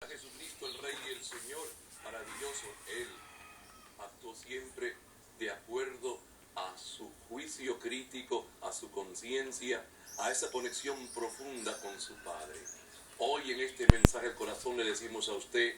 Jesucristo, el Rey y el Señor, maravilloso. Él actuó siempre de acuerdo a su juicio crítico, a su conciencia, a esa conexión profunda con su Padre. Hoy en este mensaje al corazón le decimos a usted,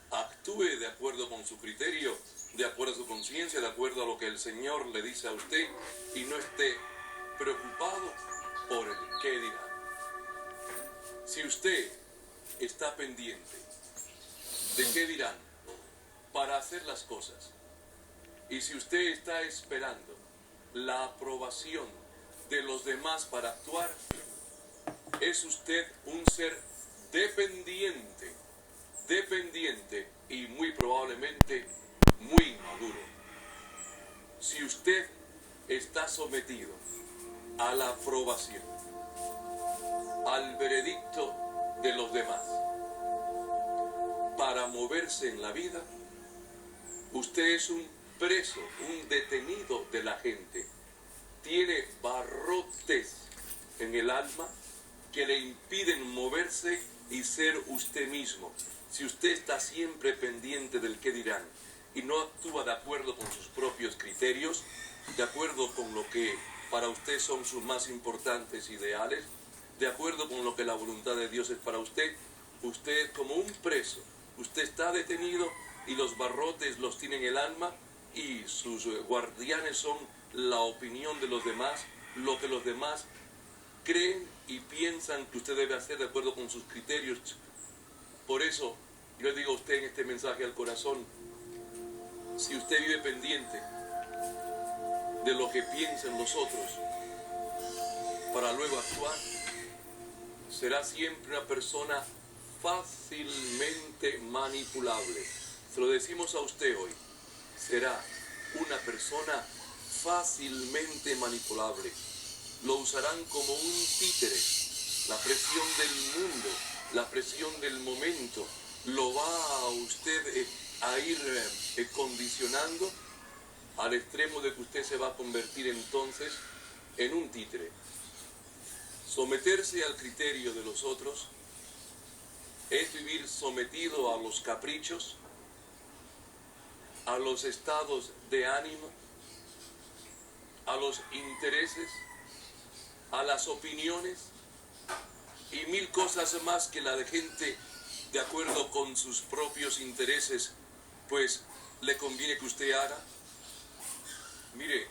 actúe de acuerdo con su criterio, de acuerdo a su conciencia, de acuerdo a lo que el Señor le dice a usted y no esté preocupado por el qué dirá. Si usted está pendiente de qué dirán para hacer las cosas, y si usted está esperando la aprobación de los demás para actuar, es usted un ser dependiente y muy probablemente muy inmaduro. Si usted está sometido a la aprobación, al veredicto de los demás para moverse en la vida, usted es un preso, un detenido de la gente. Tiene barrotes en el alma que le impiden moverse y ser usted mismo. Si usted está siempre pendiente del qué dirán y no actúa de acuerdo con sus propios criterios, de acuerdo con lo que para usted son sus más importantes ideales, de acuerdo con lo que la voluntad de Dios es para usted, usted es como un preso. Usted está detenido y los barrotes los tiene en el alma y sus guardianes son la opinión de los demás, lo que los demás creen y piensan que usted debe hacer de acuerdo con sus criterios. Por eso yo le digo a usted en este mensaje al corazón, si usted vive pendiente de lo que piensan los otros para luego actuar, será siempre una persona fácilmente manipulable. Se lo decimos a usted hoy, será una persona fácilmente manipulable. Lo usarán como un títere. La presión del mundo, la presión del momento, lo va a usted a ir condicionando al extremo de que usted se va a convertir entonces en un títere. Someterse al criterio de los otros es vivir sometido a los caprichos, a los estados de ánimo, a los intereses, a las opiniones y mil cosas más que la de gente de acuerdo con sus propios intereses, pues le conviene que usted haga. Mire,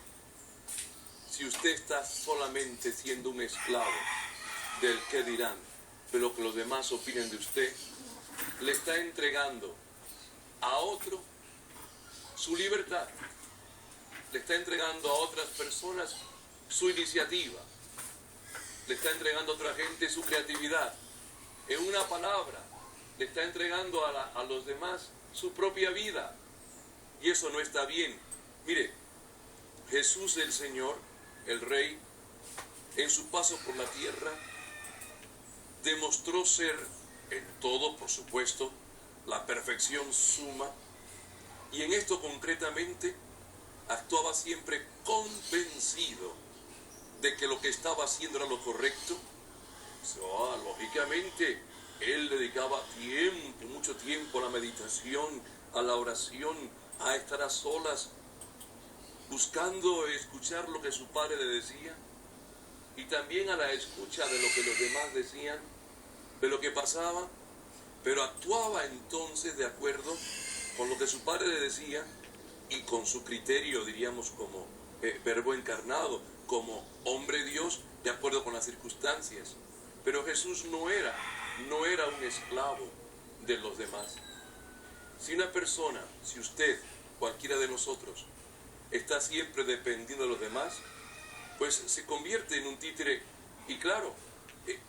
si usted está solamente siendo un esclavo del qué dirán, de lo que los demás opinen de usted, le está entregando a otro su libertad, le está entregando a otras personas su iniciativa, le está entregando a otra gente su creatividad. En una palabra, le está entregando a los demás su propia vida. Y eso no está bien. Mire, Jesús el Señor, el Rey, en su paso por la tierra, demostró ser en todo, por supuesto, la perfección suma. Y en esto concretamente, actuaba siempre convencido de que lo que estaba haciendo era lo correcto. Lógicamente, él dedicaba tiempo, mucho tiempo a la meditación, a la oración, a estar a solas, buscando escuchar lo que su padre le decía, y también a la escucha de lo que los demás decían, de lo que pasaba, pero actuaba entonces de acuerdo con lo que su padre le decía y con su criterio, diríamos, como verbo encarnado, como hombre Dios, de acuerdo con las circunstancias. Pero Jesús no era un esclavo de los demás. Si una persona, si usted, cualquiera de nosotros, está siempre dependiendo de los demás, pues se convierte en un títere. Y claro,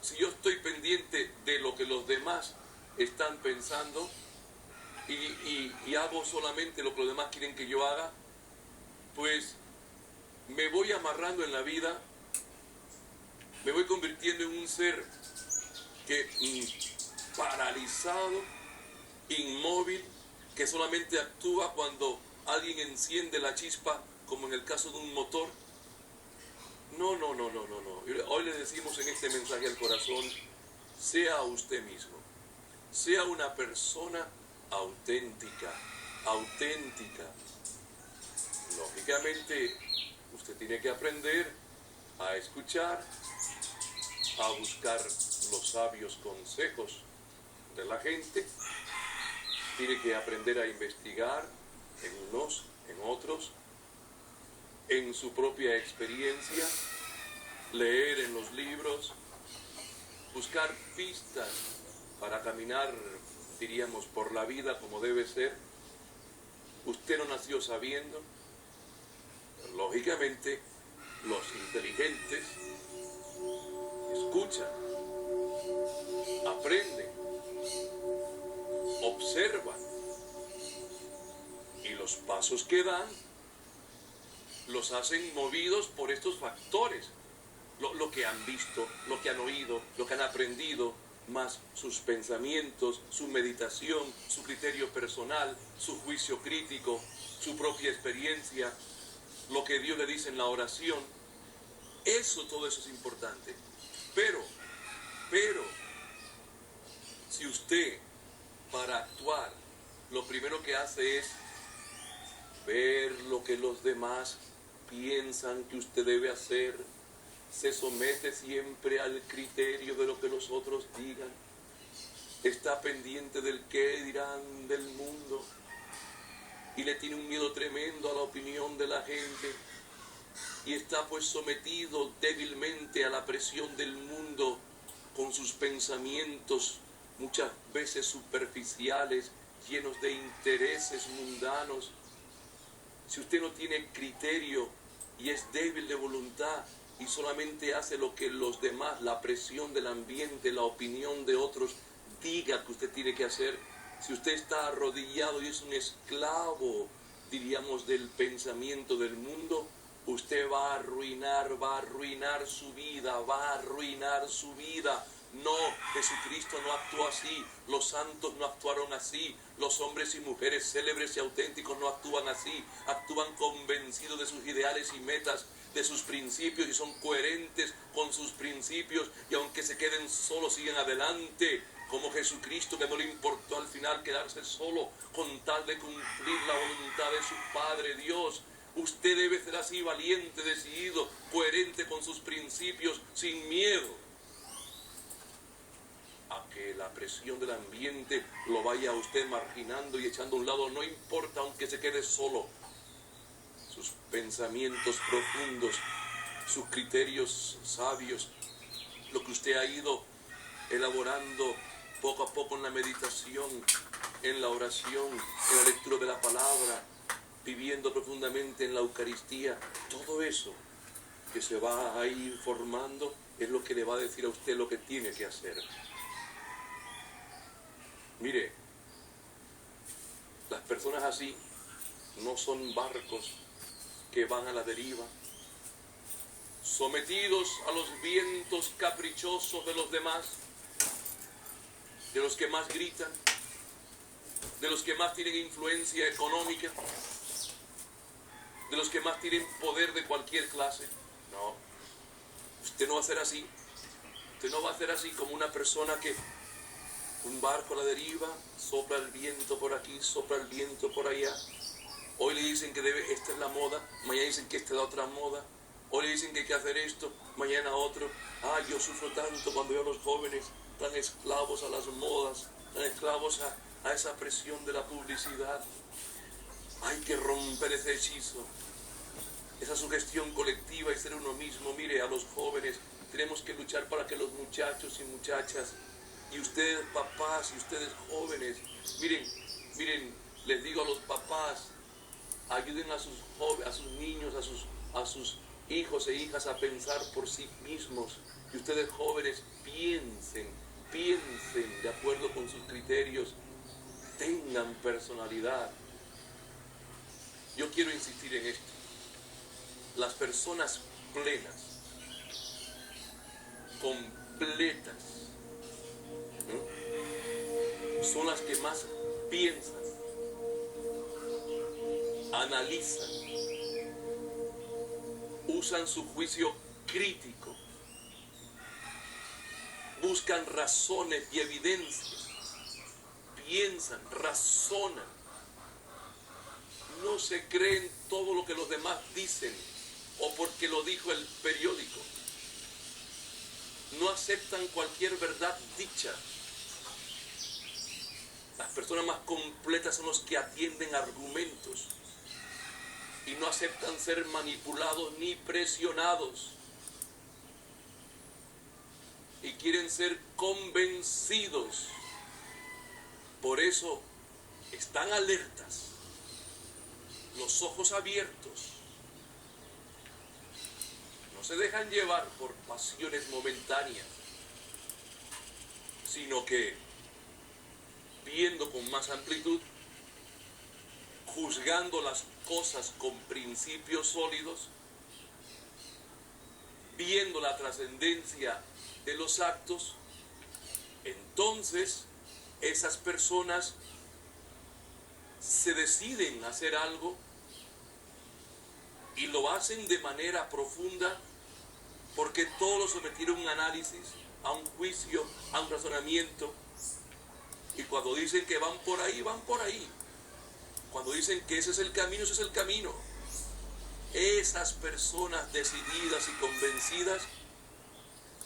si yo estoy pendiente de lo que los demás están pensando y hago solamente lo que los demás quieren que yo haga, pues me voy amarrando en la vida, me voy convirtiendo en un ser que paralizado, inmóvil, que solamente actúa cuando alguien enciende la chispa, como en el caso de un motor. No. Hoy le decimos en este mensaje al corazón, sea usted mismo. sea una persona auténtica, auténtica. Lógicamente, usted tiene que aprender a escuchar, a buscar los sabios consejos de la gente, tiene que aprender a investigar en unos, en otros, en su propia experiencia, leer en los libros, buscar pistas para caminar, diríamos, por la vida como debe ser. Usted no nació sabiendo. Lógicamente, los inteligentes escuchan, aprenden, observan, y los pasos que dan los hacen movidos por estos factores. Lo que han visto, lo que han oído, lo que han aprendido, más sus pensamientos, su meditación, su criterio personal, su juicio crítico, su propia experiencia, lo que Dios le dice en la oración. Todo eso es importante. Pero, si usted, para actuar, lo primero que hace es ver lo que los demás piensan que usted debe hacer, se somete siempre al criterio de lo que los otros digan, está pendiente del qué dirán del mundo y le tiene un miedo tremendo a la opinión de la gente y está pues sometido débilmente a la presión del mundo con sus pensamientos muchas veces superficiales, llenos de intereses mundanos. Si usted no tiene criterio y es débil de voluntad y solamente hace lo que los demás, la presión del ambiente, la opinión de otros, diga que usted tiene que hacer, si usted está arrodillado y es un esclavo, diríamos, del pensamiento del mundo, usted va a arruinar su vida, va a arruinar su vida. No, Jesucristo no actuó así, los santos no actuaron así, los hombres y mujeres célebres y auténticos no actúan así, actúan convencidos de sus ideales y metas, de sus principios y son coherentes con sus principios y aunque se queden solos siguen adelante, como Jesucristo, que no le importó al final quedarse solo con tal de cumplir la voluntad de su Padre Dios. Usted debe ser así, valiente, decidido, coherente con sus principios, sin miedo a que la presión del ambiente lo vaya a usted marginando y echando a un lado. No importa aunque se quede solo. Sus pensamientos profundos, sus criterios sabios, lo que usted ha ido elaborando poco a poco en la meditación, en la oración, en la lectura de la palabra, viviendo profundamente en la Eucaristía, todo eso que se va a ir formando es lo que le va a decir a usted lo que tiene que hacer. Mire, las personas así no son barcos que van a la deriva, sometidos a los vientos caprichosos de los demás, de los que más gritan, de los que más tienen influencia económica, de los que más tienen poder de cualquier clase. No, usted no va a ser así. Usted no va a ser así como una persona que un barco a la deriva, sopla el viento por aquí, sopla el viento por allá. Hoy le dicen que esta es la moda, mañana dicen que esta es la otra moda. Hoy le dicen que hay que hacer esto, mañana otro. Yo sufro tanto cuando veo a los jóvenes tan esclavos a las modas, tan esclavos a esa presión de la publicidad. Hay que romper ese hechizo, esa sugestión colectiva y ser uno mismo. Mire, a los jóvenes tenemos que luchar para que los muchachos y muchachas, y ustedes papás y ustedes jóvenes, miren, les digo a los papás, ayuden a sus niños, a sus hijos e hijas a pensar por sí mismos. Y ustedes jóvenes piensen de acuerdo con sus criterios, tengan personalidad. Yo quiero insistir en esto. Las personas plenas, completas, son las que más piensan, analizan, usan su juicio crítico, buscan razones y evidencias piensan, razonan, no se creen todo lo que los demás dicen o porque lo dijo el periódico. No aceptan cualquier verdad dicha. Las personas más completas son los que atienden argumentos y no aceptan ser manipulados ni presionados. Y quieren ser convencidos. Por eso están alertas, los ojos abiertos. No se dejan llevar por pasiones momentáneas, sino que, viendo con más amplitud, juzgando las cosas con principios sólidos, viendo la trascendencia de los actos, entonces esas personas se deciden a hacer algo y lo hacen de manera profunda porque todo lo sometieron a un análisis, a un juicio, a un razonamiento. Y cuando dicen que van por ahí, van por ahí. Cuando dicen que ese es el camino, ese es el camino. Esas personas decididas y convencidas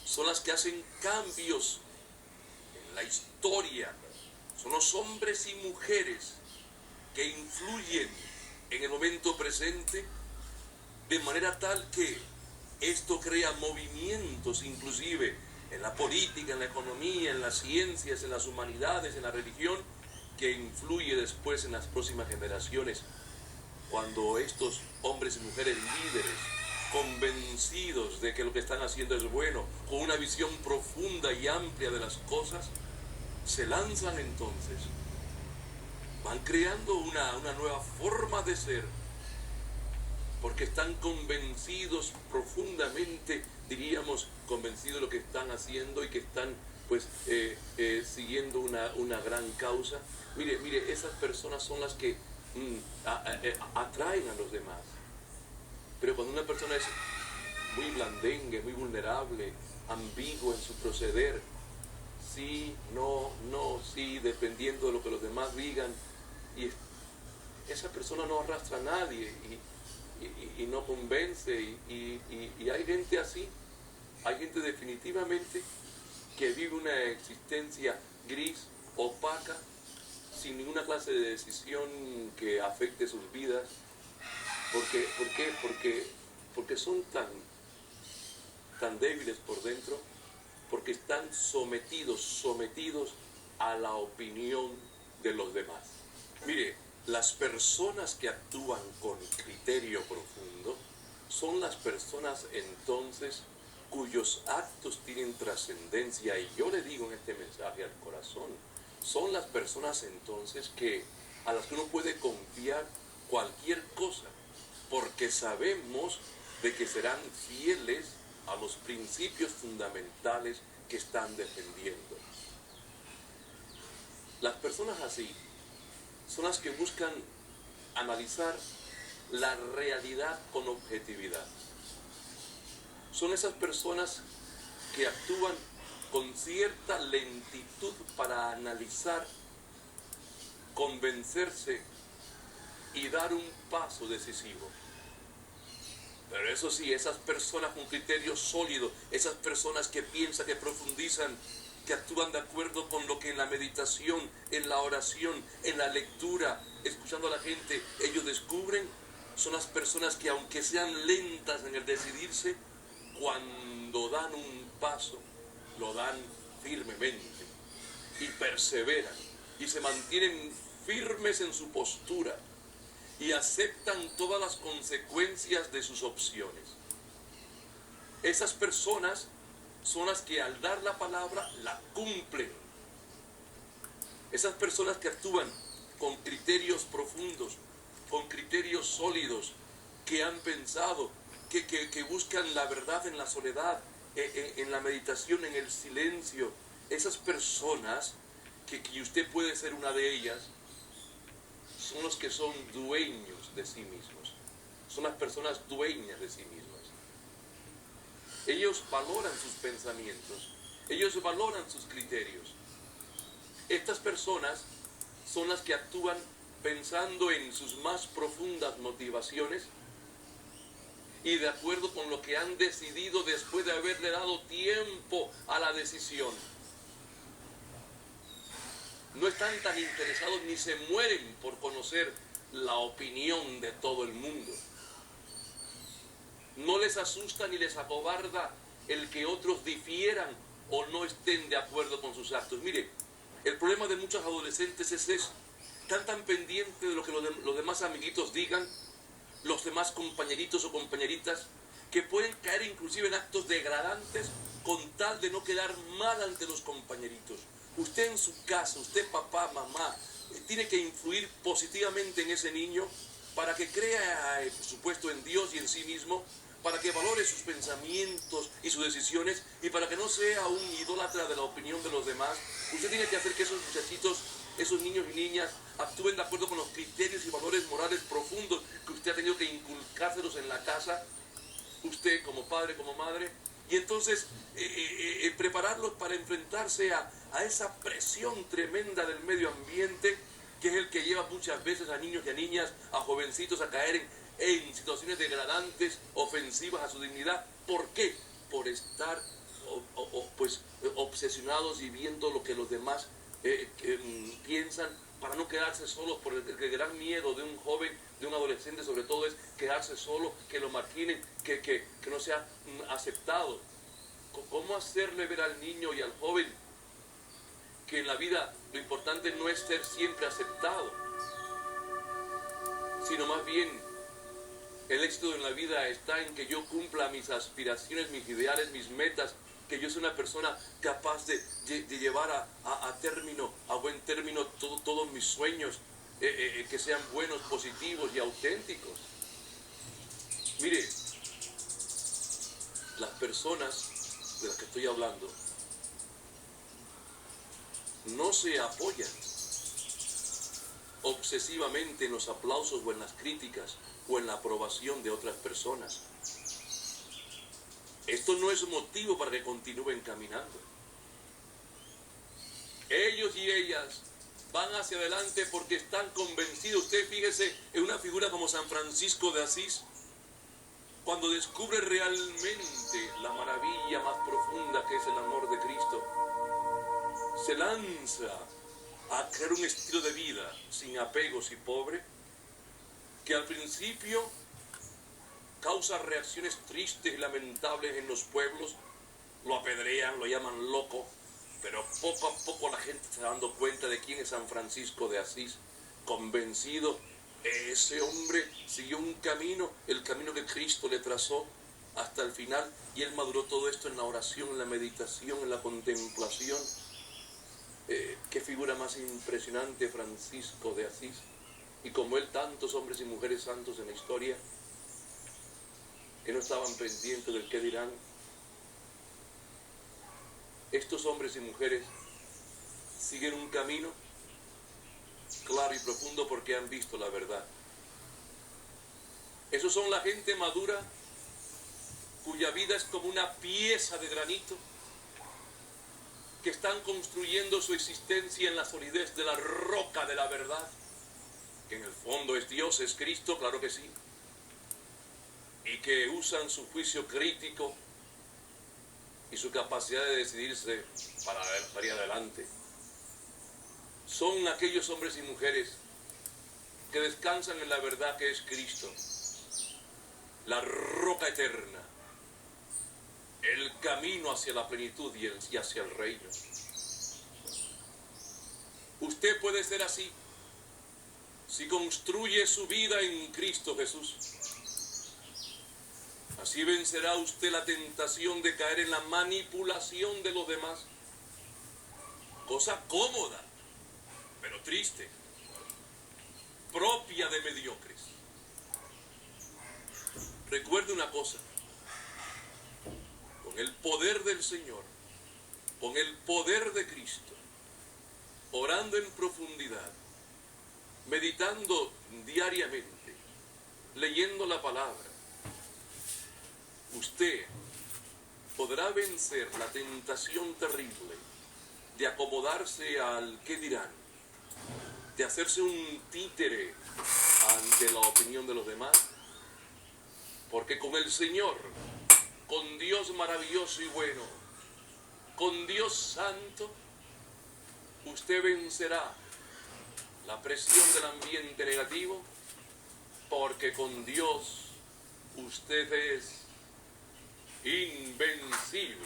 son las que hacen cambios en la historia. Son los hombres y mujeres que influyen en el momento presente de manera tal que esto crea movimientos inclusive en la política, en la economía, en las ciencias, en las humanidades, en la religión, que influye después en las próximas generaciones, cuando estos hombres y mujeres líderes, convencidos de que lo que están haciendo es bueno, con una visión profunda y amplia de las cosas, se lanzan entonces, van creando una nueva forma de ser, porque están convencidos profundamente, diríamos, convencidos de lo que están haciendo y que están pues siguiendo una gran causa. Mire, esas personas son las que atraen a los demás. Pero cuando una persona es muy blandengue, muy vulnerable, ambiguo en su proceder, sí, no, sí, dependiendo de lo que los demás digan, y esa persona no arrastra a nadie y no convence, y hay gente así, hay gente definitivamente que vive una existencia gris, opaca, sin ninguna clase de decisión que afecte sus vidas. ¿Por qué? Porque son tan débiles por dentro, porque están sometidos a la opinión de los demás. Mire, las personas que actúan con criterio profundo son las personas entonces cuyos actos tienen trascendencia, y yo le digo en este mensaje al corazón, son las personas entonces a las que uno puede confiar cualquier cosa, porque sabemos de que serán fieles a los principios fundamentales que están defendiendo. Las personas así son las que buscan analizar la realidad con objetividad. Son esas personas que actúan con cierta lentitud para analizar, convencerse y dar un paso decisivo. Pero eso sí, esas personas con criterio sólido, esas personas que piensan, que profundizan, que actúan de acuerdo con lo que en la meditación, en la oración, en la lectura, escuchando a la gente, ellos descubren, son las personas que, aunque sean lentas en el decidirse, cuando dan un paso, lo dan firmemente y perseveran y se mantienen firmes en su postura y aceptan todas las consecuencias de sus opciones. Esas personas son las que al dar la palabra la cumplen. Esas personas que actúan con criterios profundos, con criterios sólidos, que han pensado, que buscan la verdad en la soledad, en la meditación, en el silencio. Esas personas, que usted puede ser una de ellas, son los que son dueños de sí mismos. Son las personas dueñas de sí mismas. Ellos valoran sus pensamientos, ellos valoran sus criterios. Estas personas son las que actúan pensando en sus más profundas motivaciones y de acuerdo con lo que han decidido después de haberle dado tiempo a la decisión. No están tan interesados ni se mueren por conocer la opinión de todo el mundo. No les asusta ni les acobarda el que otros difieran o no estén de acuerdo con sus actos. Mire, el problema de muchos adolescentes es eso. Están tan pendientes de lo que los demás amiguitos digan, los demás compañeritos o compañeritas, que pueden caer inclusive en actos degradantes con tal de no quedar mal ante los compañeritos. Usted en su casa, usted papá, mamá, tiene que influir positivamente en ese niño para que crea, por supuesto, en Dios y en sí mismo, para que valore sus pensamientos y sus decisiones y para que no sea un idólatra de la opinión de los demás. Usted tiene que hacer que esos muchachitos, esos niños y niñas, actúen de acuerdo con los criterios y valores morales profundos que usted ha tenido que inculcárselos en la casa, usted como padre, como madre, y entonces prepararlos para enfrentarse a esa presión tremenda del medio ambiente, que es el que lleva muchas veces a niños y a niñas, a jovencitos a caer en situaciones degradantes, ofensivas a su dignidad. ¿Por qué? Por estar pues obsesionados y viendo lo que los demás piensan, para no quedarse solos, por el gran miedo de un joven, de un adolescente sobre todo, es quedarse solo, que lo marginen, que no sea aceptado. ¿Cómo hacerle ver al niño y al joven que en la vida lo importante no es ser siempre aceptado, sino más bien el éxito en la vida está en que yo cumpla mis aspiraciones, mis ideales, mis metas, que yo sea una persona capaz de llevar a término, a buen término todos mis sueños, que sean buenos, positivos y auténticos? Mire, las personas de las que estoy hablando no se apoyan obsesivamente en los aplausos o en las críticas o en la aprobación de otras personas. Esto no es motivo para que continúen caminando. Ellos y ellas van hacia adelante porque están convencidos. Usted fíjese en una figura como San Francisco de Asís, cuando descubre realmente la maravilla más profunda que es el amor de Cristo, se lanza a crear un estilo de vida sin apegos y pobre, que al principio causa reacciones tristes y lamentables en los pueblos, lo apedrean, lo llaman loco, pero poco a poco la gente se está dando cuenta de quién es San Francisco de Asís, convencido. Ese hombre siguió un camino, el camino que Cristo le trazó hasta el final, y él maduró todo esto en la oración, en la meditación, en la contemplación. Qué figura más impresionante Francisco de Asís, y como él tantos hombres y mujeres santos en la historia que no estaban pendientes del qué dirán. Estos hombres y mujeres siguen un camino claro y profundo porque han visto la verdad. Esos son la gente madura cuya vida es como una pieza de granito, que están construyendo su existencia en la solidez de la roca de la verdad, que en el fondo es Dios, es Cristo, claro que sí, y que usan su juicio crítico y su capacidad de decidirse para ir adelante. Son aquellos hombres y mujeres que descansan en la verdad que es Cristo, la roca eterna, el camino hacia la plenitud y hacia el reino. Usted puede ser así si construye su vida en Cristo Jesús. Así vencerá usted la tentación de caer en la manipulación de los demás. Cosa cómoda, pero triste, propia de mediocres. Recuerde una cosa: con el poder del Señor, con el poder de Cristo, orando en profundidad, meditando diariamente, leyendo la palabra, usted podrá vencer la tentación terrible de acomodarse al qué dirán, de de hacerse un títere ante la opinión de los demás, porque con el Señor, con Dios maravilloso y bueno, con Dios santo, usted vencerá la presión del ambiente negativo, porque con Dios usted es invencible.